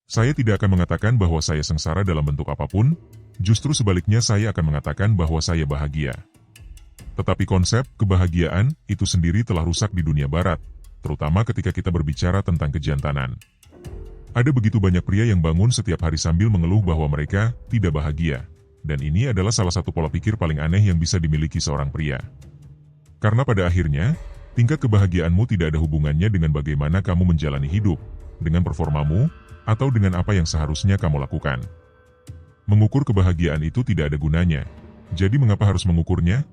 Saya tidak akan mengatakan bahwa saya sengsara dalam bentuk apapun, justru sebaliknya saya akan mengatakan bahwa saya bahagia. Tetapi konsep kebahagiaan itu sendiri telah rusak di dunia barat, terutama ketika kita berbicara tentang kejantanan. Ada begitu banyak pria yang bangun setiap hari sambil mengeluh bahwa mereka tidak bahagia, dan ini adalah salah satu pola pikir paling aneh yang bisa dimiliki seorang pria. Karena pada akhirnya, tingkat kebahagiaanmu tidak ada hubungannya dengan bagaimana kamu menjalani hidup, dengan performamu, atau dengan apa yang seharusnya kamu lakukan. Mengukur kebahagiaan itu tidak ada gunanya. Jadi mengapa harus mengukurnya?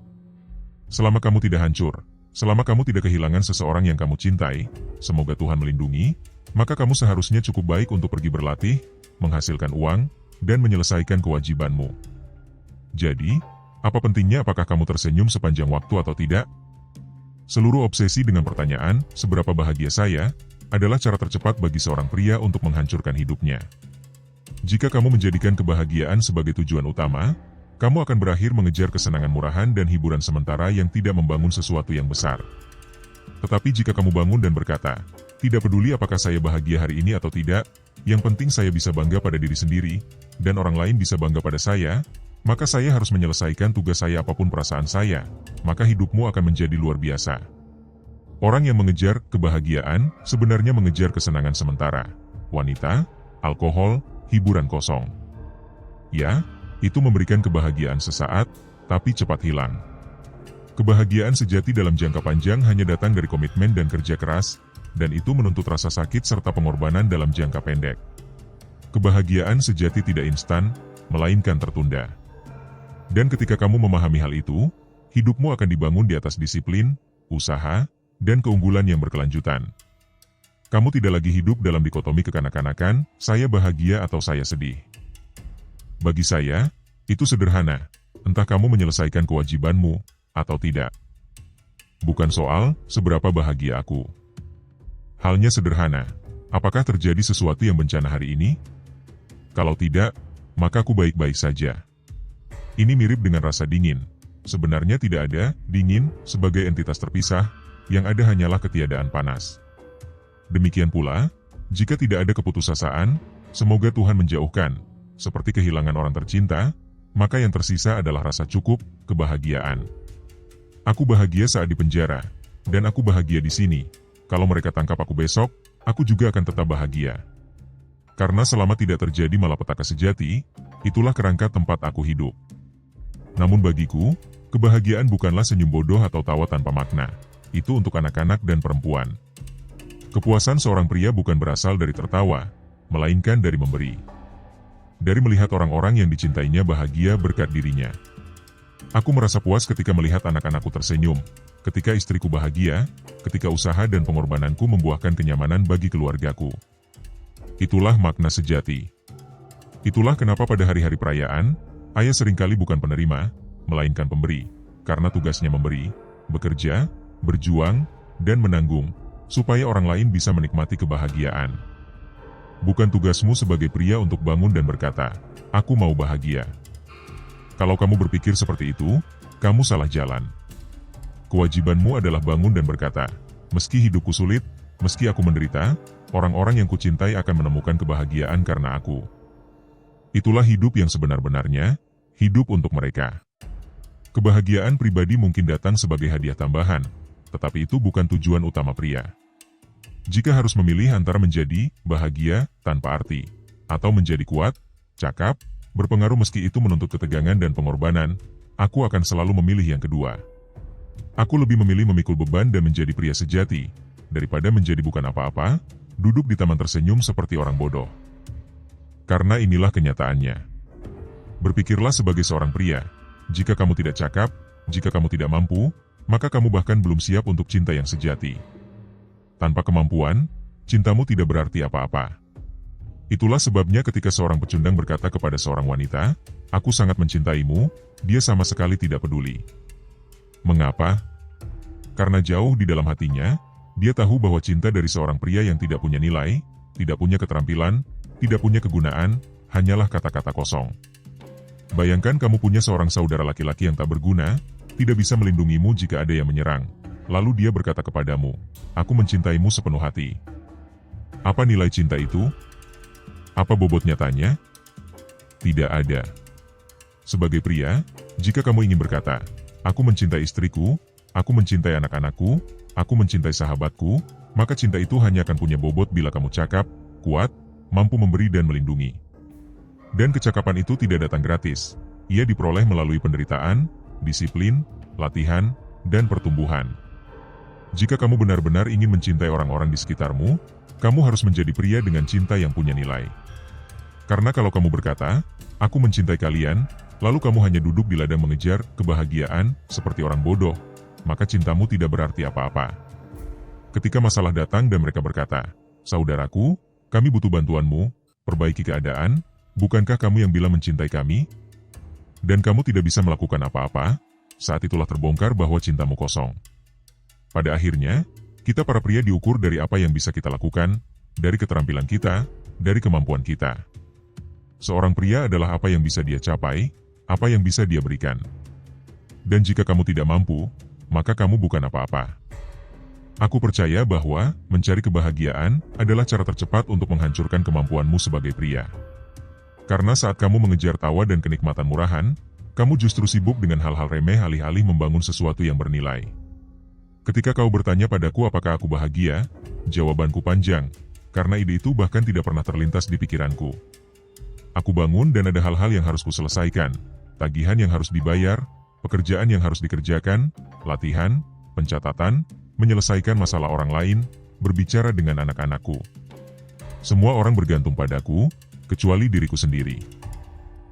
Selama kamu tidak hancur, selama kamu tidak kehilangan seseorang yang kamu cintai, semoga Tuhan melindungi, maka kamu seharusnya cukup baik untuk pergi berlatih, menghasilkan uang, dan menyelesaikan kewajibanmu. Jadi, apa pentingnya apakah kamu tersenyum sepanjang waktu atau tidak? Seluruh obsesi dengan pertanyaan, seberapa bahagia saya, adalah cara tercepat bagi seorang pria untuk menghancurkan hidupnya. Jika kamu menjadikan kebahagiaan sebagai tujuan utama, kamu akan berakhir mengejar kesenangan murahan dan hiburan sementara yang tidak membangun sesuatu yang besar. Tetapi jika kamu bangun dan berkata, tidak peduli apakah saya bahagia hari ini atau tidak, yang penting saya bisa bangga pada diri sendiri, dan orang lain bisa bangga pada saya, maka saya harus menyelesaikan tugas saya apapun perasaan saya, maka hidupmu akan menjadi luar biasa. Orang yang mengejar kebahagiaan sebenarnya mengejar kesenangan sementara. Wanita, alkohol, hiburan kosong. Ya, itu memberikan kebahagiaan sesaat, tapi cepat hilang. Kebahagiaan sejati dalam jangka panjang hanya datang dari komitmen dan kerja keras, dan itu menuntut rasa sakit serta pengorbanan dalam jangka pendek. Kebahagiaan sejati tidak instan, melainkan tertunda. Dan ketika kamu memahami hal itu, hidupmu akan dibangun di atas disiplin, usaha, dan keunggulan yang berkelanjutan. Kamu tidak lagi hidup dalam dikotomi kekanak-kanakan, saya bahagia atau saya sedih. Bagi saya, itu sederhana, entah kamu menyelesaikan kewajibanmu, atau tidak. Bukan soal, seberapa bahagia aku. Halnya sederhana, apakah terjadi sesuatu yang bencana hari ini? Kalau tidak, maka aku baik-baik saja. Ini mirip dengan rasa dingin. Sebenarnya tidak ada dingin sebagai entitas terpisah, yang ada hanyalah ketiadaan panas. Demikian pula, jika tidak ada keputusasaan, semoga Tuhan menjauhkan, seperti kehilangan orang tercinta, maka yang tersisa adalah rasa cukup, kebahagiaan. Aku bahagia saat di penjara, dan aku bahagia di sini. Kalau mereka tangkap aku besok, aku juga akan tetap bahagia. Karena selama tidak terjadi malapetaka sejati, itulah kerangka tempat aku hidup. Namun bagiku, kebahagiaan bukanlah senyum bodoh atau tawa tanpa makna. Itu untuk anak-anak dan perempuan. Kepuasan seorang pria bukan berasal dari tertawa, melainkan dari memberi. Dari melihat orang-orang yang dicintainya bahagia berkat dirinya. Aku merasa puas ketika melihat anak-anakku tersenyum, ketika istriku bahagia, ketika usaha dan pengorbananku membuahkan kenyamanan bagi keluargaku. Itulah makna sejati. Itulah kenapa pada hari-hari perayaan, ayah seringkali bukan penerima, melainkan pemberi, karena tugasnya memberi, bekerja, berjuang, dan menanggung, supaya orang lain bisa menikmati kebahagiaan. Bukan tugasmu sebagai pria untuk bangun dan berkata, aku mau bahagia. Kalau kamu berpikir seperti itu, kamu salah jalan. Kewajibanmu adalah bangun dan berkata, meski hidupku sulit, meski aku menderita, orang-orang yang kucintai akan menemukan kebahagiaan karena aku. Itulah hidup yang sebenar-benarnya, hidup untuk mereka. Kebahagiaan pribadi mungkin datang sebagai hadiah tambahan, tetapi itu bukan tujuan utama pria. Jika harus memilih antara menjadi bahagia tanpa arti, atau menjadi kuat, cakap, berpengaruh meski itu menuntut ketegangan dan pengorbanan, aku akan selalu memilih yang kedua. Aku lebih memilih memikul beban dan menjadi pria sejati, daripada menjadi bukan apa-apa, duduk di taman tersenyum seperti orang bodoh. Karena inilah kenyataannya. Berpikirlah sebagai seorang pria, jika kamu tidak cakap, jika kamu tidak mampu, maka kamu bahkan belum siap untuk cinta yang sejati. Tanpa kemampuan, cintamu tidak berarti apa-apa. Itulah sebabnya ketika seorang pecundang berkata kepada seorang wanita, aku sangat mencintaimu, dia sama sekali tidak peduli. Mengapa? Karena jauh di dalam hatinya, dia tahu bahwa cinta dari seorang pria yang tidak punya nilai, tidak punya keterampilan, tidak punya kegunaan, hanyalah kata-kata kosong. Bayangkan kamu punya seorang saudara laki-laki yang tak berguna, tidak bisa melindungimu jika ada yang menyerang. Lalu dia berkata kepadamu, aku mencintaimu sepenuh hati. Apa nilai cinta itu? Apa bobotnya tanya? Tidak ada. Sebagai pria, jika kamu ingin berkata, aku mencintai istriku, aku mencintai anak-anakku, aku mencintai sahabatku, maka cinta itu hanya akan punya bobot bila kamu cakap, kuat, mampu memberi dan melindungi. Dan kecakapan itu tidak datang gratis. Ia diperoleh melalui penderitaan, disiplin, latihan, dan pertumbuhan. Jika kamu benar-benar ingin mencintai orang-orang di sekitarmu, kamu harus menjadi pria dengan cinta yang punya nilai. Karena kalau kamu berkata, aku mencintai kalian, lalu kamu hanya duduk di ladang mengejar kebahagiaan seperti orang bodoh, maka cintamu tidak berarti apa-apa. Ketika masalah datang dan mereka berkata, saudaraku, kami butuh bantuanmu, perbaiki keadaan, bukankah kamu yang bilang mencintai kami? Dan kamu tidak bisa melakukan apa-apa, saat itulah terbongkar bahwa cintamu kosong. Pada akhirnya, kita para pria diukur dari apa yang bisa kita lakukan, dari keterampilan kita, dari kemampuan kita. Seorang pria adalah apa yang bisa dia capai, apa yang bisa dia berikan. Dan jika kamu tidak mampu, maka kamu bukan apa-apa. Aku percaya bahwa mencari kebahagiaan adalah cara tercepat untuk menghancurkan kemampuanmu sebagai pria. Karena saat kamu mengejar tawa dan kenikmatan murahan, kamu justru sibuk dengan hal-hal remeh alih-alih membangun sesuatu yang bernilai. Ketika kau bertanya padaku apakah aku bahagia, jawabanku panjang, karena ide itu bahkan tidak pernah terlintas di pikiranku. Aku bangun dan ada hal-hal yang harus kuselesaikan, tagihan yang harus dibayar, pekerjaan yang harus dikerjakan, latihan, pencatatan, menyelesaikan masalah orang lain, berbicara dengan anak-anakku. Semua orang bergantung padaku, kecuali diriku sendiri.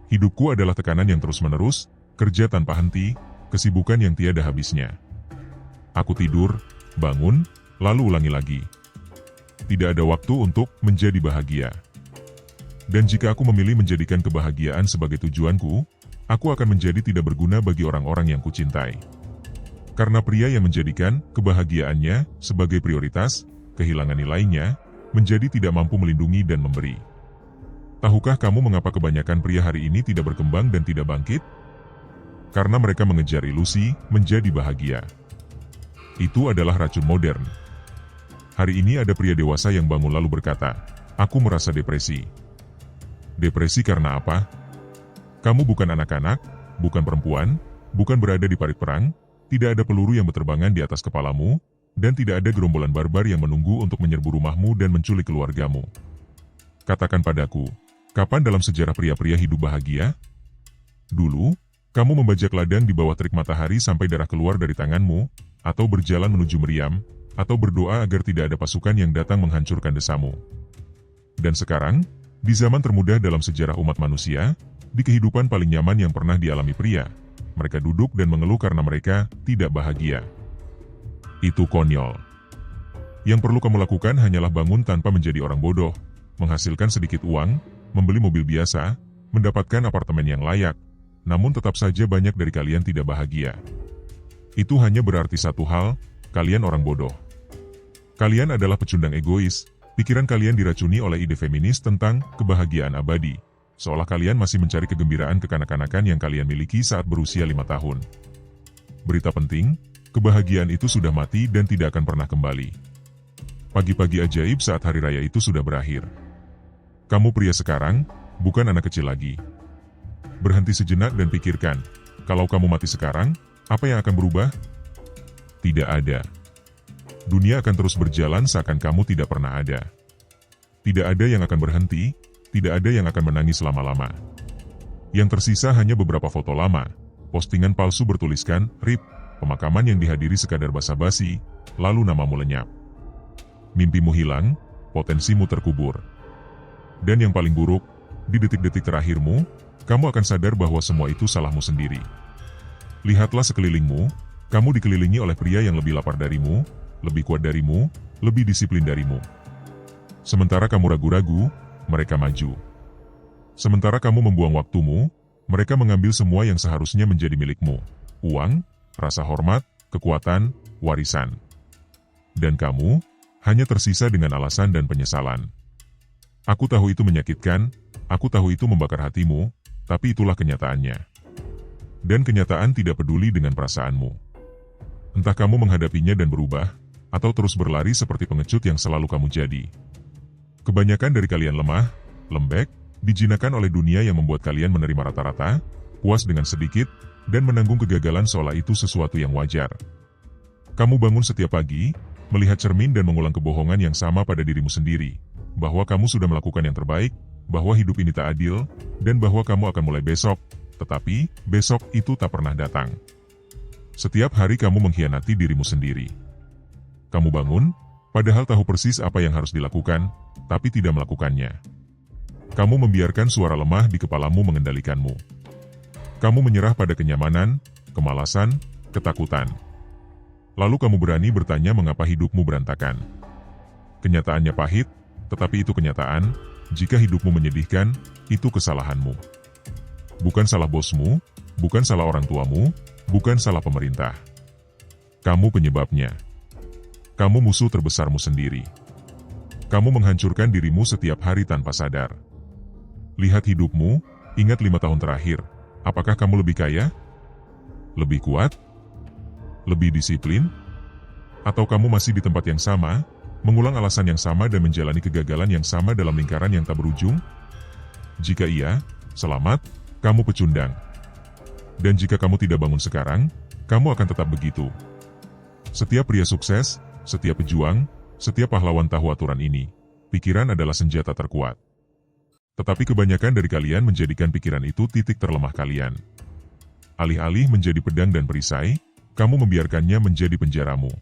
Hidupku adalah tekanan yang terus-menerus, kerja tanpa henti, kesibukan yang tiada habisnya. Aku tidur, bangun, lalu ulangi lagi. Tidak ada waktu untuk menjadi bahagia. Dan jika aku memilih menjadikan kebahagiaan sebagai tujuanku, aku akan menjadi tidak berguna bagi orang-orang yang kucintai. Karena pria yang menjadikan kebahagiaannya sebagai prioritas, kehilangan nilainya, menjadi tidak mampu melindungi dan memberi. Tahukah kamu mengapa kebanyakan pria hari ini tidak berkembang dan tidak bangkit? Karena mereka mengejar ilusi menjadi bahagia. Itu adalah racun modern. Hari ini ada pria dewasa yang bangun lalu berkata, aku merasa depresi. Depresi karena apa? Kamu bukan anak-anak, bukan perempuan, bukan berada di parit perang, tidak ada peluru yang berterbangan di atas kepalamu, dan tidak ada gerombolan barbar yang menunggu untuk menyerbu rumahmu dan menculik keluargamu. Katakan padaku, kapan dalam sejarah pria-pria hidup bahagia? Dulu, kamu membajak ladang di bawah terik matahari sampai darah keluar dari tanganmu, atau berjalan menuju meriam, atau berdoa agar tidak ada pasukan yang datang menghancurkan desamu. Dan sekarang, di zaman termudah dalam sejarah umat manusia, di kehidupan paling nyaman yang pernah dialami pria, mereka duduk dan mengeluh karena mereka tidak bahagia. Itu konyol. Yang perlu kamu lakukan hanyalah bangun tanpa menjadi orang bodoh, menghasilkan sedikit uang, membeli mobil biasa, mendapatkan apartemen yang layak, namun tetap saja banyak dari kalian tidak bahagia. Itu hanya berarti satu hal, kalian orang bodoh. Kalian adalah pecundang egois. Pikiran kalian diracuni oleh ide feminis tentang kebahagiaan abadi, seolah kalian masih mencari kegembiraan kekanak-kanakan yang kalian miliki saat berusia 5 tahun. Berita penting, kebahagiaan itu sudah mati dan tidak akan pernah kembali. Pagi-pagi ajaib saat hari raya itu sudah berakhir. Kamu pria sekarang, bukan anak kecil lagi. Berhenti sejenak dan pikirkan, kalau kamu mati sekarang, apa yang akan berubah? Tidak ada. Dunia akan terus berjalan seakan kamu tidak pernah ada. Tidak ada yang akan berhenti, tidak ada yang akan menangis lama-lama. Yang tersisa hanya beberapa foto lama, postingan palsu bertuliskan, RIP, pemakaman yang dihadiri sekadar basa-basi, lalu namamu lenyap. Mimpimu hilang, potensimu terkubur. Dan yang paling buruk, di detik-detik terakhirmu, kamu akan sadar bahwa semua itu salahmu sendiri. Lihatlah sekelilingmu, kamu dikelilingi oleh pria yang lebih lapar darimu, lebih kuat darimu, lebih disiplin darimu. Sementara kamu ragu-ragu, mereka maju. Sementara kamu membuang waktumu, mereka mengambil semua yang seharusnya menjadi milikmu. Uang, rasa hormat, kekuatan, warisan. Dan kamu, hanya tersisa dengan alasan dan penyesalan. Aku tahu itu menyakitkan, aku tahu itu membakar hatimu, tapi itulah kenyataannya. Dan kenyataan tidak peduli dengan perasaanmu. Entah kamu menghadapinya dan berubah, atau terus berlari seperti pengecut yang selalu kamu jadi. Kebanyakan dari kalian lemah, lembek, dijinakan oleh dunia yang membuat kalian menerima rata-rata, puas dengan sedikit, dan menanggung kegagalan seolah itu sesuatu yang wajar. Kamu bangun setiap pagi, melihat cermin dan mengulang kebohongan yang sama pada dirimu sendiri, bahwa kamu sudah melakukan yang terbaik, bahwa hidup ini tak adil, dan bahwa kamu akan mulai besok, tetapi besok itu tak pernah datang. Setiap hari kamu mengkhianati dirimu sendiri. Kamu bangun, padahal tahu persis apa yang harus dilakukan, tapi tidak melakukannya. Kamu membiarkan suara lemah di kepalamu mengendalikanmu. Kamu menyerah pada kenyamanan, kemalasan, ketakutan. Lalu kamu berani bertanya mengapa hidupmu berantakan. Kenyataannya pahit, tetapi itu kenyataan. Jika hidupmu menyedihkan, itu kesalahanmu. Bukan salah bosmu, bukan salah orang tuamu, bukan salah pemerintah. Kamu penyebabnya. Kamu musuh terbesarmu sendiri. Kamu menghancurkan dirimu setiap hari tanpa sadar. Lihat hidupmu, ingat 5 tahun terakhir. Apakah kamu lebih kaya? Lebih kuat? Lebih disiplin? Atau kamu masih di tempat yang sama, mengulang alasan yang sama dan menjalani kegagalan yang sama dalam lingkaran yang tak berujung? Jika iya, selamat, kamu pecundang. Dan jika kamu tidak bangun sekarang, kamu akan tetap begitu. Setiap pria sukses, setiap pejuang, setiap pahlawan tahu aturan ini. Pikiran adalah senjata terkuat. Tetapi kebanyakan dari kalian menjadikan pikiran itu titik terlemah kalian. Alih-alih menjadi pedang dan perisai, kamu membiarkannya menjadi penjaramu.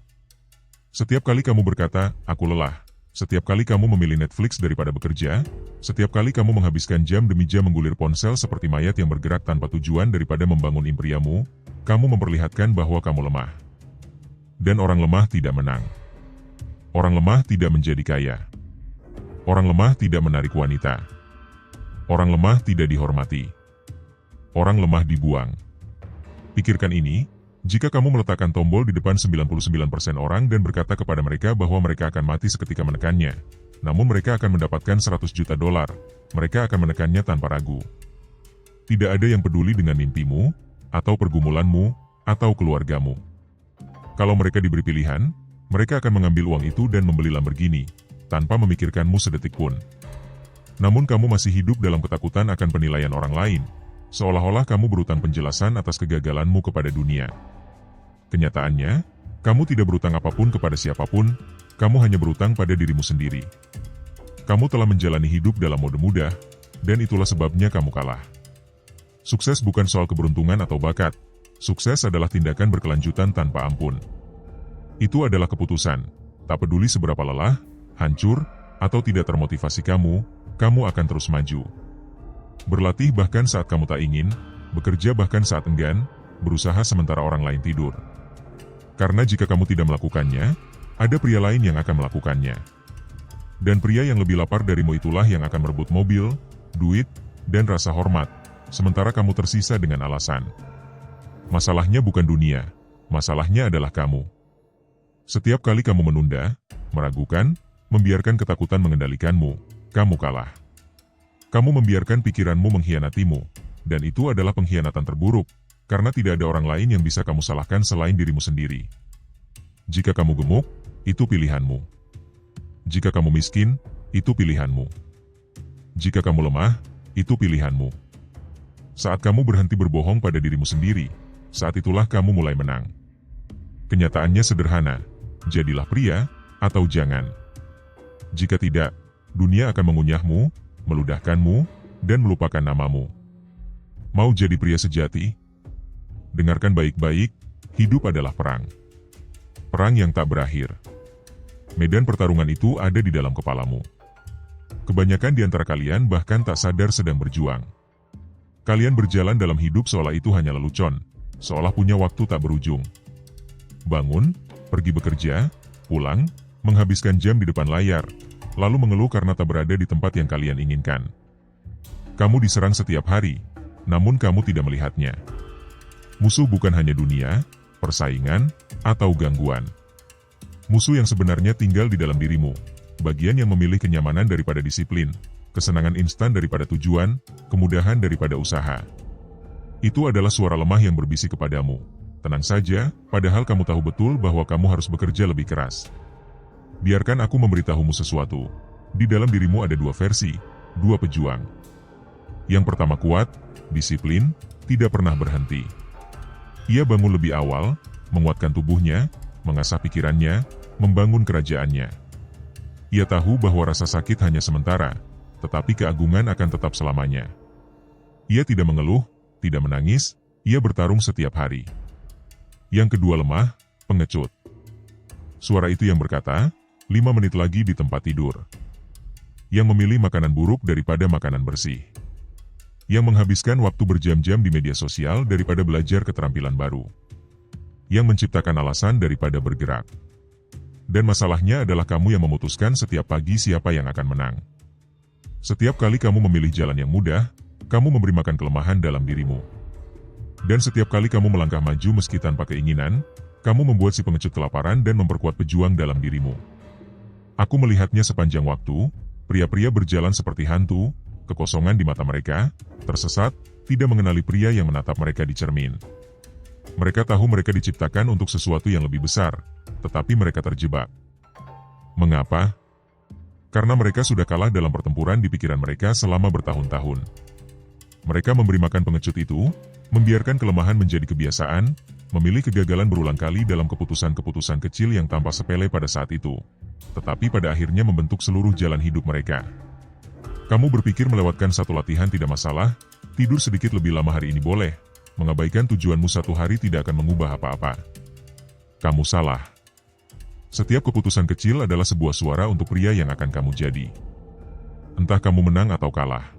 Setiap kali kamu berkata, aku lelah. Setiap kali kamu memilih Netflix daripada bekerja, setiap kali kamu menghabiskan jam demi jam menggulir ponsel seperti mayat yang bergerak tanpa tujuan daripada membangun imperiamu, kamu memperlihatkan bahwa kamu lemah. Dan orang lemah tidak menang. Orang lemah tidak menjadi kaya. Orang lemah tidak menarik wanita. Orang lemah tidak dihormati. Orang lemah dibuang. Pikirkan ini, jika kamu meletakkan tombol di depan 99% orang dan berkata kepada mereka bahwa mereka akan mati seketika menekannya, namun mereka akan mendapatkan 100 juta dolar, mereka akan menekannya tanpa ragu. Tidak ada yang peduli dengan mimpimu, atau pergumulanmu, atau keluargamu. Kalau mereka diberi pilihan, mereka akan mengambil uang itu dan membeli Lamborghini, tanpa memikirkanmu sedetik pun. Namun kamu masih hidup dalam ketakutan akan penilaian orang lain, seolah-olah kamu berutang penjelasan atas kegagalanmu kepada dunia. Kenyataannya, kamu tidak berutang apapun kepada siapapun, kamu hanya berutang pada dirimu sendiri. Kamu telah menjalani hidup dalam mode mudah, dan itulah sebabnya kamu kalah. Sukses bukan soal keberuntungan atau bakat, sukses adalah tindakan berkelanjutan tanpa ampun. Itu adalah keputusan, tak peduli seberapa lelah, hancur, atau tidak termotivasi kamu akan terus maju. Berlatih bahkan saat kamu tak ingin, bekerja bahkan saat enggan, berusaha sementara orang lain tidur. Karena jika kamu tidak melakukannya, ada pria lain yang akan melakukannya. Dan pria yang lebih lapar darimu itulah yang akan merebut mobil, duit, dan rasa hormat, sementara kamu tersisa dengan alasan. Masalahnya bukan dunia, masalahnya adalah kamu. Setiap kali kamu menunda, meragukan, membiarkan ketakutan mengendalikanmu, kamu kalah. Kamu membiarkan pikiranmu mengkhianatimu, dan itu adalah pengkhianatan terburuk, karena tidak ada orang lain yang bisa kamu salahkan selain dirimu sendiri. Jika kamu gemuk, itu pilihanmu. Jika kamu miskin, itu pilihanmu. Jika kamu lemah, itu pilihanmu. Saat kamu berhenti berbohong pada dirimu sendiri, saat itulah kamu mulai menang. Kenyataannya sederhana, jadilah pria, atau jangan. Jika tidak, dunia akan mengunyahmu, meludahkanmu, dan melupakan namamu. Mau jadi pria sejati? Dengarkan baik-baik, hidup adalah perang. Perang yang tak berakhir. Medan pertarungan itu ada di dalam kepalamu. Kebanyakan di antara kalian bahkan tak sadar sedang berjuang. Kalian berjalan dalam hidup seolah itu hanya lelucon, seolah punya waktu tak berujung. Bangun, pergi bekerja, pulang, menghabiskan jam di depan layar, lalu mengeluh karena tak berada di tempat yang kalian inginkan. Kamu diserang setiap hari, namun kamu tidak melihatnya. Musuh bukan hanya dunia, persaingan, atau gangguan. Musuh yang sebenarnya tinggal di dalam dirimu, bagian yang memilih kenyamanan daripada disiplin, kesenangan instan daripada tujuan, kemudahan daripada usaha. Itu adalah suara lemah yang berbisik kepadamu. Tenang saja, padahal kamu tahu betul bahwa kamu harus bekerja lebih keras. Biarkan aku memberitahumu sesuatu. Di dalam dirimu ada dua versi, Dua pejuang. Yang pertama kuat, disiplin, tidak pernah berhenti. Ia bangun lebih awal, menguatkan tubuhnya, mengasah pikirannya, membangun kerajaannya. Ia tahu bahwa rasa sakit hanya sementara, tetapi keagungan akan tetap selamanya. Ia tidak mengeluh, tidak menangis, ia bertarung setiap hari. Yang kedua lemah, pengecut. Suara itu yang berkata, 5 menit lagi di tempat tidur. Yang memilih makanan buruk daripada makanan bersih. Yang menghabiskan waktu berjam-jam di media sosial daripada belajar keterampilan baru. Yang menciptakan alasan daripada bergerak. Dan masalahnya adalah kamu yang memutuskan setiap pagi siapa yang akan menang. Setiap kali kamu memilih jalan yang mudah, kamu memberi makan kelemahan dalam dirimu. Dan setiap kali kamu melangkah maju meski tanpa keinginan, kamu membuat si pengecut kelaparan dan memperkuat pejuang dalam dirimu. Aku melihatnya sepanjang waktu, pria-pria berjalan seperti hantu, kekosongan di mata mereka, tersesat, tidak mengenali pria yang menatap mereka di cermin. Mereka tahu mereka diciptakan untuk sesuatu yang lebih besar, tetapi mereka terjebak. Mengapa? Karena mereka sudah kalah dalam pertempuran di pikiran mereka selama bertahun-tahun. Mereka memberi makan pengecut itu, membiarkan kelemahan menjadi kebiasaan, memilih kegagalan berulang kali dalam keputusan-keputusan kecil yang tampak sepele pada saat itu, tetapi pada akhirnya membentuk seluruh jalan hidup mereka. Kamu berpikir melewatkan satu latihan tidak masalah, tidur sedikit lebih lama hari ini boleh, mengabaikan tujuanmu satu hari tidak akan mengubah apa-apa. Kamu salah. Setiap keputusan kecil adalah sebuah suara untuk pria yang akan kamu jadi. Entah kamu menang atau kalah.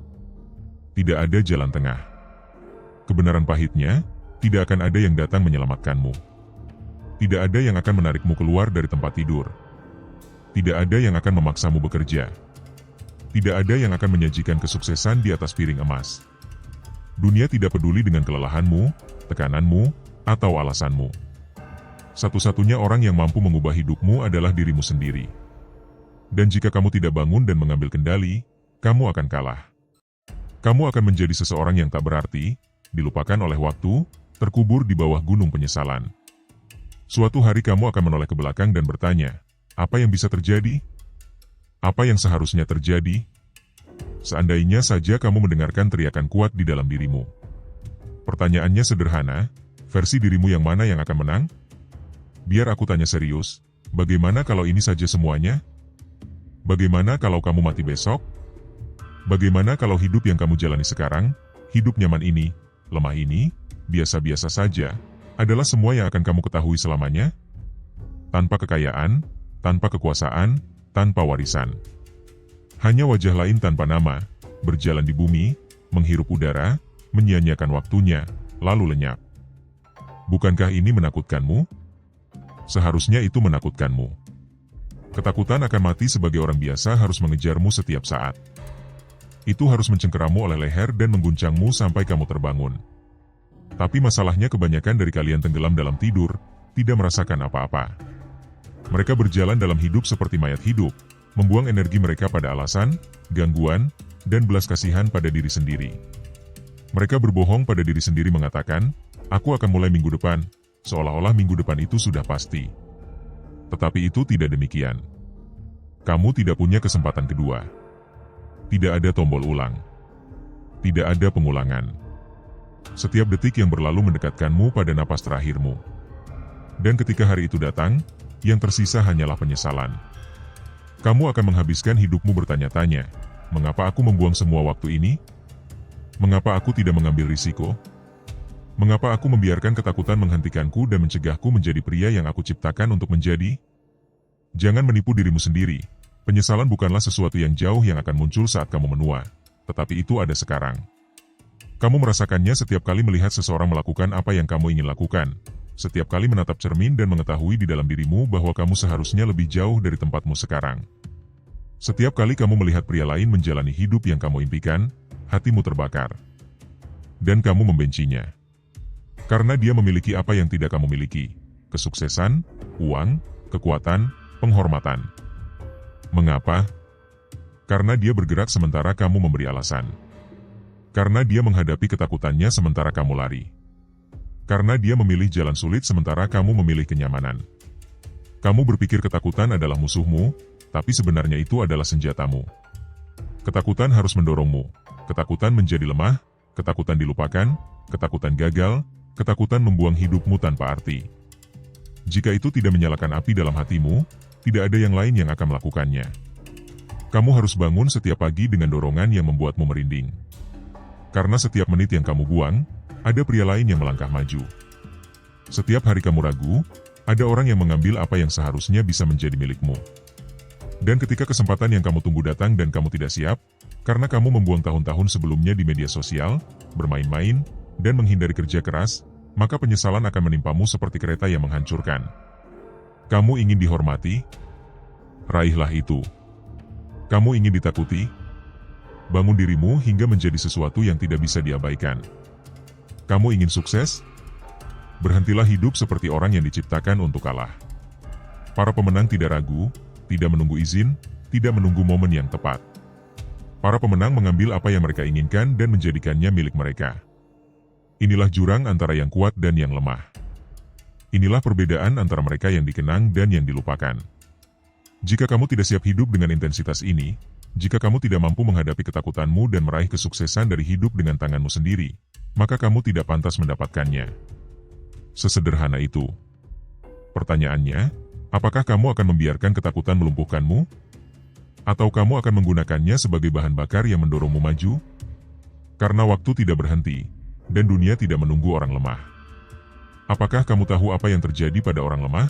Tidak ada jalan tengah. Kebenaran pahitnya, tidak akan ada yang datang menyelamatkanmu. Tidak ada yang akan menarikmu keluar dari tempat tidur. Tidak ada yang akan memaksamu bekerja. Tidak ada yang akan menyajikan kesuksesan di atas piring emas. Dunia tidak peduli dengan kelelahanmu, tekananmu, atau alasanmu. Satu-satunya orang yang mampu mengubah hidupmu adalah dirimu sendiri. Dan jika kamu tidak bangun dan mengambil kendali, kamu akan kalah. Kamu akan menjadi seseorang yang tak berarti, dilupakan oleh waktu, terkubur di bawah gunung penyesalan. Suatu hari kamu akan menoleh ke belakang dan bertanya, apa yang bisa terjadi? Apa yang seharusnya terjadi? Seandainya saja kamu mendengarkan teriakan kuat di dalam dirimu. Pertanyaannya sederhana, versi dirimu yang mana yang akan menang? Biar aku tanya serius, bagaimana kalau ini saja semuanya? Bagaimana kalau kamu mati besok? Bagaimana kalau hidup yang kamu jalani sekarang, hidup nyaman ini, lemah ini, biasa-biasa saja, adalah semua yang akan kamu ketahui selamanya? Tanpa kekayaan, tanpa kekuasaan, tanpa warisan. Hanya wajah lain tanpa nama, berjalan di bumi, menghirup udara, menyia-nyiakan waktunya, lalu lenyap. Bukankah ini menakutkanmu? Seharusnya itu menakutkanmu. Ketakutan akan mati sebagai orang biasa harus mengejarmu setiap saat. Itu harus mencengkeramu oleh leher dan mengguncangmu sampai kamu terbangun. Tapi masalahnya kebanyakan dari kalian tenggelam dalam tidur, tidak merasakan apa-apa. Mereka berjalan dalam hidup seperti mayat hidup, membuang energi mereka pada alasan, gangguan, dan belas kasihan pada diri sendiri. Mereka berbohong pada diri sendiri mengatakan, aku akan mulai minggu depan, seolah-olah minggu depan itu sudah pasti. Tetapi itu tidak demikian. Kamu tidak punya kesempatan kedua. Tidak ada tombol ulang. Tidak ada pengulangan. Setiap detik yang berlalu mendekatkanmu pada napas terakhirmu. Dan ketika hari itu datang, yang tersisa hanyalah penyesalan. Kamu akan menghabiskan hidupmu bertanya-tanya, mengapa aku membuang semua waktu ini? Mengapa aku tidak mengambil risiko? Mengapa aku membiarkan ketakutan menghentikanku dan mencegahku menjadi pria yang aku ciptakan untuk menjadi? Jangan menipu dirimu sendiri. Penyesalan bukanlah sesuatu yang jauh yang akan muncul saat kamu menua, tetapi itu ada sekarang. Kamu merasakannya setiap kali melihat seseorang melakukan apa yang kamu ingin lakukan. Setiap kali menatap cermin dan mengetahui di dalam dirimu bahwa kamu seharusnya lebih jauh dari tempatmu sekarang. Setiap kali kamu melihat pria lain menjalani hidup yang kamu impikan, hatimu terbakar. Dan kamu membencinya. Karena dia memiliki apa yang tidak kamu miliki. Kesuksesan, uang, kekuatan, penghormatan. Mengapa? Karena dia bergerak sementara kamu memberi alasan. Karena dia menghadapi ketakutannya sementara kamu lari. Karena dia memilih jalan sulit sementara kamu memilih kenyamanan. Kamu berpikir ketakutan adalah musuhmu, tapi sebenarnya itu adalah senjatamu. Ketakutan harus mendorongmu. Ketakutan menjadi lemah, ketakutan dilupakan, ketakutan gagal, ketakutan membuang hidupmu tanpa arti. Jika itu tidak menyalakan api dalam hatimu, tidak ada yang lain yang akan melakukannya. Kamu harus bangun setiap pagi dengan dorongan yang membuatmu merinding. Karena setiap menit yang kamu buang, ada pria lain yang melangkah maju. Setiap hari kamu ragu, ada orang yang mengambil apa yang seharusnya bisa menjadi milikmu. Dan ketika kesempatan yang kamu tunggu datang dan kamu tidak siap, karena kamu membuang tahun-tahun sebelumnya di media sosial, bermain-main, dan menghindari kerja keras, maka penyesalan akan menimpamu seperti kereta yang menghancurkan. Kamu ingin dihormati? Raihlah itu. Kamu ingin ditakuti? Bangun dirimu hingga menjadi sesuatu yang tidak bisa diabaikan. Kamu ingin sukses? Berhentilah hidup seperti orang yang diciptakan untuk kalah. Para pemenang tidak ragu, tidak menunggu izin, tidak menunggu momen yang tepat. Para pemenang mengambil apa yang mereka inginkan dan menjadikannya milik mereka. Inilah jurang antara yang kuat dan yang lemah. Inilah perbedaan antara mereka yang dikenang dan yang dilupakan. Jika kamu tidak siap hidup dengan intensitas ini, jika kamu tidak mampu menghadapi ketakutanmu dan meraih kesuksesan dari hidup dengan tanganmu sendiri, maka kamu tidak pantas mendapatkannya. Sesederhana itu. Pertanyaannya, apakah kamu akan membiarkan ketakutan melumpuhkanmu? Atau kamu akan menggunakannya sebagai bahan bakar yang mendorongmu maju? Karena waktu tidak berhenti, dan dunia tidak menunggu orang lemah. Apakah kamu tahu apa yang terjadi pada orang lemah?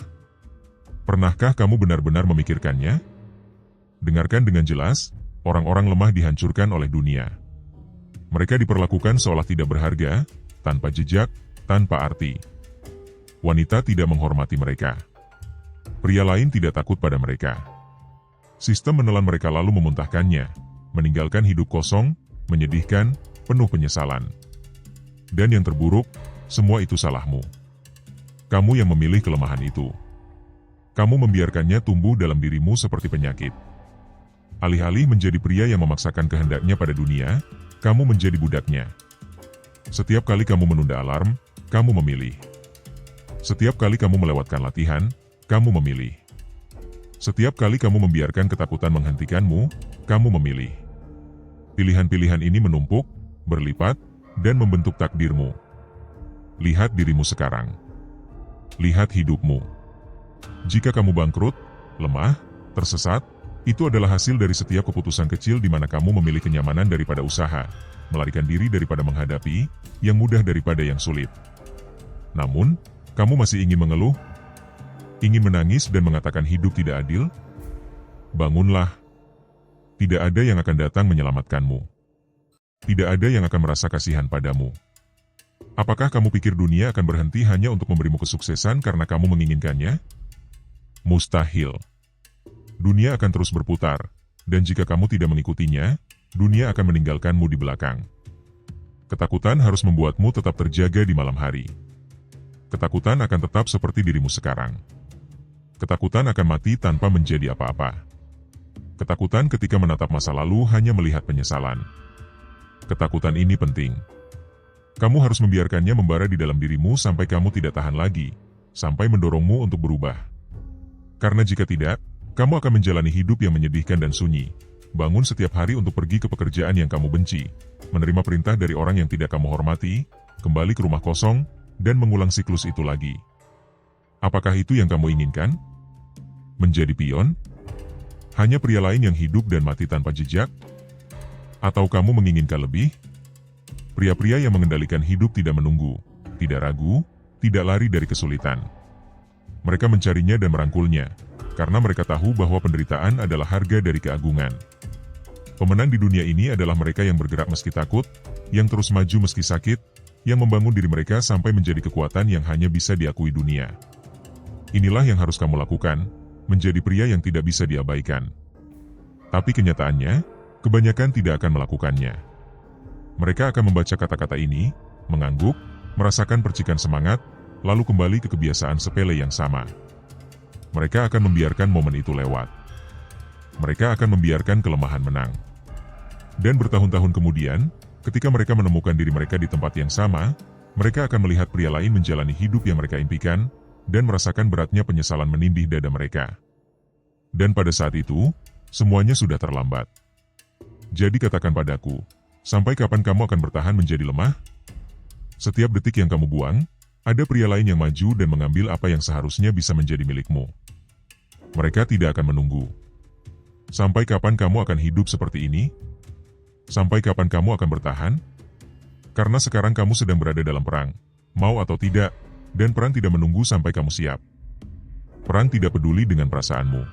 Pernahkah kamu benar-benar memikirkannya? Dengarkan dengan jelas, orang-orang lemah dihancurkan oleh dunia. Mereka diperlakukan seolah tidak berharga, tanpa jejak, tanpa arti. Wanita tidak menghormati mereka. Pria lain tidak takut pada mereka. Sistem menelan mereka lalu memuntahkannya, meninggalkan hidup kosong, menyedihkan, penuh penyesalan. Dan yang terburuk, semua itu salahmu. Kamu yang memilih kelemahan itu. Kamu membiarkannya tumbuh dalam dirimu seperti penyakit. Alih-alih menjadi pria yang memaksakan kehendaknya pada dunia, kamu menjadi budaknya. Setiap kali kamu menunda alarm, kamu memilih. Setiap kali kamu melewatkan latihan, kamu memilih. Setiap kali kamu membiarkan ketakutan menghentikanmu, kamu memilih. Pilihan-pilihan ini menumpuk, berlipat, dan membentuk takdirmu. Lihat dirimu sekarang. Lihat hidupmu. Jika kamu bangkrut, lemah, tersesat, itu adalah hasil dari setiap keputusan kecil di mana kamu memilih kenyamanan daripada usaha, melarikan diri daripada menghadapi, yang mudah daripada yang sulit. Namun, kamu masih ingin mengeluh? Ingin menangis dan mengatakan hidup tidak adil? Bangunlah. Tidak ada yang akan datang menyelamatkanmu. Tidak ada yang akan merasa kasihan padamu. Apakah kamu pikir dunia akan berhenti hanya untuk memberimu kesuksesan karena kamu menginginkannya? Mustahil. Dunia akan terus berputar, dan jika kamu tidak mengikutinya, dunia akan meninggalkanmu di belakang. Ketakutan harus membuatmu tetap terjaga di malam hari. Ketakutan akan tetap seperti dirimu sekarang. Ketakutan akan mati tanpa menjadi apa-apa. Ketakutan ketika menatap masa lalu hanya melihat penyesalan. Ketakutan ini penting. Kamu harus membiarkannya membara di dalam dirimu sampai kamu tidak tahan lagi, sampai mendorongmu untuk berubah. Karena jika tidak, kamu akan menjalani hidup yang menyedihkan dan sunyi. Bangun setiap hari untuk pergi ke pekerjaan yang kamu benci, menerima perintah dari orang yang tidak kamu hormati, kembali ke rumah kosong, dan mengulang siklus itu lagi. Apakah itu yang kamu inginkan? Menjadi pion? Hanya pria lain yang hidup dan mati tanpa jejak? Atau kamu menginginkan lebih? Pria-pria yang mengendalikan hidup tidak menunggu, tidak ragu, tidak lari dari kesulitan. Mereka mencarinya dan merangkulnya, karena mereka tahu bahwa penderitaan adalah harga dari keagungan. Pemenang di dunia ini adalah mereka yang bergerak meski takut, yang terus maju meski sakit, yang membangun diri mereka sampai menjadi kekuatan yang hanya bisa diakui dunia. Inilah yang harus kamu lakukan, menjadi pria yang tidak bisa diabaikan. Tapi kenyataannya, kebanyakan tidak akan melakukannya. Mereka akan membaca kata-kata ini, mengangguk, merasakan percikan semangat, lalu kembali ke kebiasaan sepele yang sama. Mereka akan membiarkan momen itu lewat. Mereka akan membiarkan kelemahan menang. Dan bertahun-tahun kemudian, ketika mereka menemukan diri mereka di tempat yang sama, mereka akan melihat pria lain menjalani hidup yang mereka impikan, dan merasakan beratnya penyesalan menindih dada mereka. Dan pada saat itu, semuanya sudah terlambat. Jadi katakan padaku, sampai kapan kamu akan bertahan menjadi lemah? Setiap detik yang kamu buang, ada pria lain yang maju dan mengambil apa yang seharusnya bisa menjadi milikmu. Mereka tidak akan menunggu. Sampai kapan kamu akan hidup seperti ini? Sampai kapan kamu akan bertahan? Karena sekarang kamu sedang berada dalam perang, mau atau tidak, dan perang tidak menunggu sampai kamu siap. Perang tidak peduli dengan perasaanmu.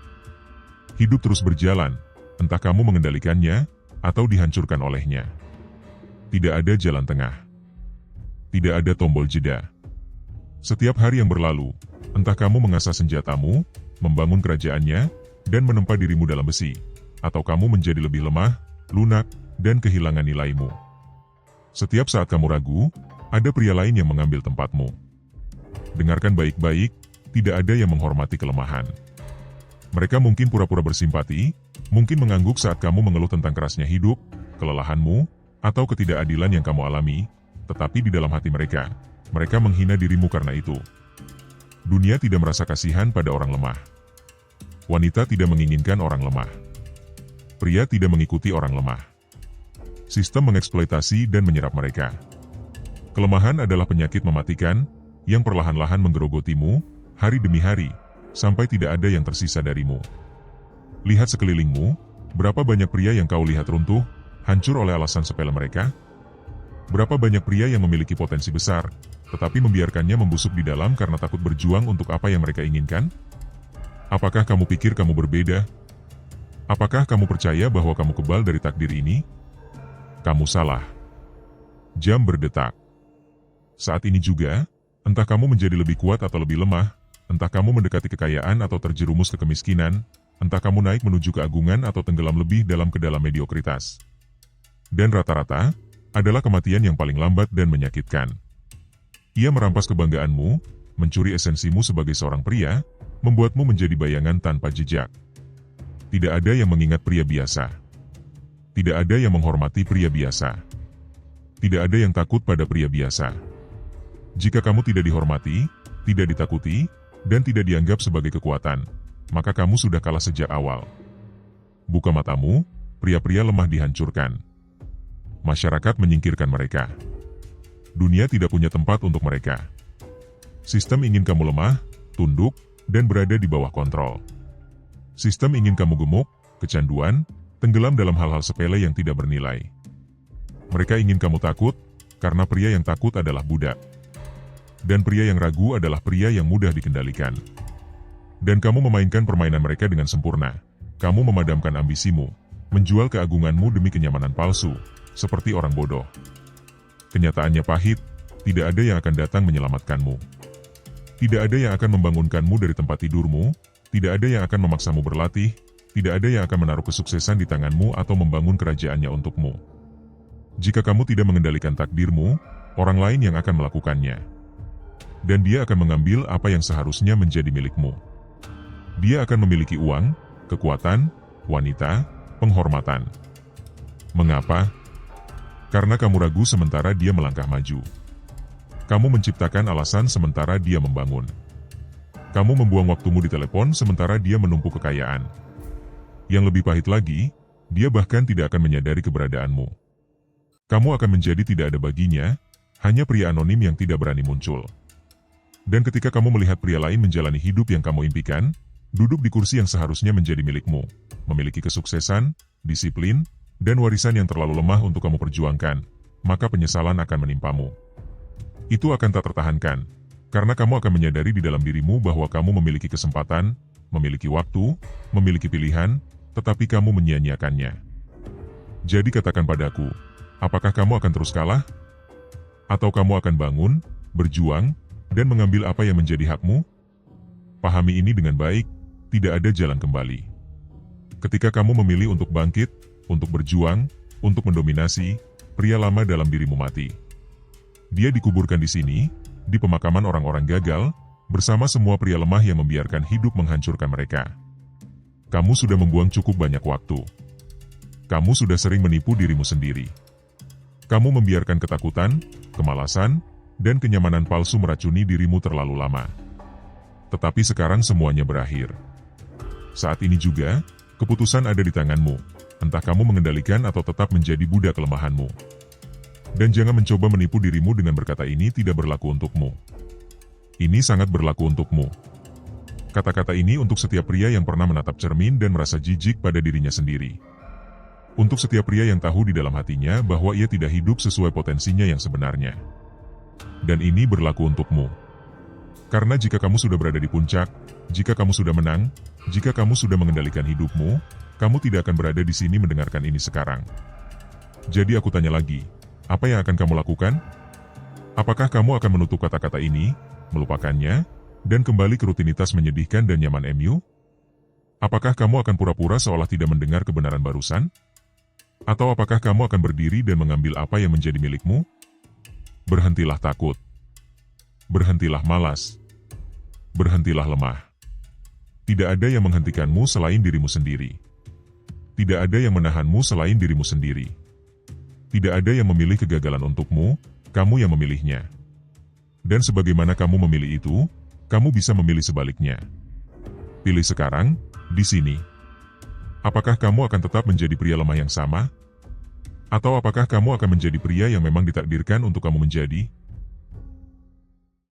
Hidup terus berjalan, entah kamu mengendalikannya, atau dihancurkan olehnya. Tidak ada jalan tengah. Tidak ada tombol jeda. Setiap hari yang berlalu, entah kamu mengasah senjatamu, membangun kerajaannya, dan menempa dirimu dalam besi, atau kamu menjadi lebih lemah, lunak, dan kehilangan nilaimu. Setiap saat kamu ragu, ada pria lain yang mengambil tempatmu. Dengarkan baik-baik, tidak ada yang menghormati kelemahan. Mereka mungkin pura-pura bersimpati, mungkin mengangguk saat kamu mengeluh tentang kerasnya hidup, kelelahanmu, atau ketidakadilan yang kamu alami, tetapi di dalam hati mereka, mereka menghina dirimu karena itu. Dunia tidak merasa kasihan pada orang lemah. Wanita tidak menginginkan orang lemah. Pria tidak mengikuti orang lemah. Sistem mengeksploitasi dan menyerap mereka. Kelemahan adalah penyakit mematikan, yang perlahan-lahan menggerogotimu, hari demi hari, sampai tidak ada yang tersisa darimu. Lihat sekelilingmu, berapa banyak pria yang kau lihat runtuh, hancur oleh alasan sepele mereka? Berapa banyak pria yang memiliki potensi besar, tetapi membiarkannya membusuk di dalam karena takut berjuang untuk apa yang mereka inginkan? Apakah kamu pikir kamu berbeda? Apakah kamu percaya bahwa kamu kebal dari takdir ini? Kamu salah. Jam berdetak. Saat ini juga, entah kamu menjadi lebih kuat atau lebih lemah, entah kamu mendekati kekayaan atau terjerumus ke kemiskinan, entah kamu naik menuju keagungan atau tenggelam lebih dalam ke dalam mediokritas. Dan rata-rata, adalah kematian yang paling lambat dan menyakitkan. Ia merampas kebanggaanmu, mencuri esensimu sebagai seorang pria, membuatmu menjadi bayangan tanpa jejak. Tidak ada yang mengingat pria biasa. Tidak ada yang menghormati pria biasa. Tidak ada yang takut pada pria biasa. Jika kamu tidak dihormati, tidak ditakuti, dan tidak dianggap sebagai kekuatan, maka kamu sudah kalah sejak awal. Buka matamu, pria-pria lemah dihancurkan. Masyarakat menyingkirkan mereka. Dunia tidak punya tempat untuk mereka. Sistem ingin kamu lemah, tunduk, dan berada di bawah kontrol. Sistem ingin kamu gemuk, kecanduan, tenggelam dalam hal-hal sepele yang tidak bernilai. Mereka ingin kamu takut, karena pria yang takut adalah budak. Dan pria yang ragu adalah pria yang mudah dikendalikan. Dan kamu memainkan permainan mereka dengan sempurna. Kamu memadamkan ambisimu, menjual keagunganmu demi kenyamanan palsu, seperti orang bodoh. Kenyataannya pahit, tidak ada yang akan datang menyelamatkanmu. Tidak ada yang akan membangunkanmu dari tempat tidurmu, tidak ada yang akan memaksamu berlatih, tidak ada yang akan menaruh kesuksesan di tanganmu atau membangun kerajaannya untukmu. Jika kamu tidak mengendalikan takdirmu, orang lain yang akan melakukannya. Dan dia akan mengambil apa yang seharusnya menjadi milikmu. Dia akan memiliki uang, kekuatan, wanita, penghormatan. Mengapa? Karena kamu ragu sementara dia melangkah maju. Kamu menciptakan alasan sementara dia membangun. Kamu membuang waktumu di telepon sementara dia menumpuk kekayaan. Yang lebih pahit lagi, dia bahkan tidak akan menyadari keberadaanmu. Kamu akan menjadi tidak ada baginya, hanya pria anonim yang tidak berani muncul. Dan ketika kamu melihat pria lain menjalani hidup yang kamu impikan, duduk di kursi yang seharusnya menjadi milikmu, memiliki kesuksesan, disiplin, dan warisan yang terlalu lemah untuk kamu perjuangkan, maka penyesalan akan menimpamu. Itu akan tak tertahankan, karena kamu akan menyadari di dalam dirimu bahwa kamu memiliki kesempatan, memiliki waktu, memiliki pilihan, tetapi kamu menyia-nyiakannya. Jadi katakan padaku, apakah kamu akan terus kalah? Atau kamu akan bangun, berjuang, dan mengambil apa yang menjadi hakmu? Pahami ini dengan baik, tidak ada jalan kembali. Ketika kamu memilih untuk bangkit, untuk berjuang, untuk mendominasi, pria lama dalam dirimu mati. Dia dikuburkan di sini, di pemakaman orang-orang gagal, bersama semua pria lemah yang membiarkan hidup menghancurkan mereka. Kamu sudah membuang cukup banyak waktu. Kamu sudah sering menipu dirimu sendiri. Kamu membiarkan ketakutan, kemalasan, dan kenyamanan palsu meracuni dirimu terlalu lama. Tetapi sekarang semuanya berakhir. Saat ini juga, keputusan ada di tanganmu. Entah kamu mengendalikan atau tetap menjadi budak kelemahanmu. Dan jangan mencoba menipu dirimu dengan berkata ini tidak berlaku untukmu. Ini sangat berlaku untukmu. Kata-kata ini untuk setiap pria yang pernah menatap cermin dan merasa jijik pada dirinya sendiri. Untuk setiap pria yang tahu di dalam hatinya bahwa ia tidak hidup sesuai potensinya yang sebenarnya. Dan ini berlaku untukmu. Karena jika kamu sudah berada di puncak, jika kamu sudah menang, jika kamu sudah mengendalikan hidupmu, kamu tidak akan berada di sini mendengarkan ini sekarang. Jadi aku tanya lagi, apa yang akan kamu lakukan? Apakah kamu akan menutup kata-kata ini, melupakannya, dan kembali ke rutinitas menyedihkan dan nyaman MU? Apakah kamu akan pura-pura seolah tidak mendengar kebenaran barusan? Atau apakah kamu akan berdiri dan mengambil apa yang menjadi milikmu? Berhentilah takut. Berhentilah malas. Berhentilah lemah. Tidak ada yang menghentikanmu selain dirimu sendiri. Tidak ada yang menahanmu selain dirimu sendiri. Tidak ada yang memilih kegagalan untukmu, kamu yang memilihnya. Dan sebagaimana kamu memilih itu, kamu bisa memilih sebaliknya. Pilih sekarang, di sini. Apakah kamu akan tetap menjadi pria lemah yang sama? Atau apakah kamu akan menjadi pria yang memang ditakdirkan untuk kamu menjadi?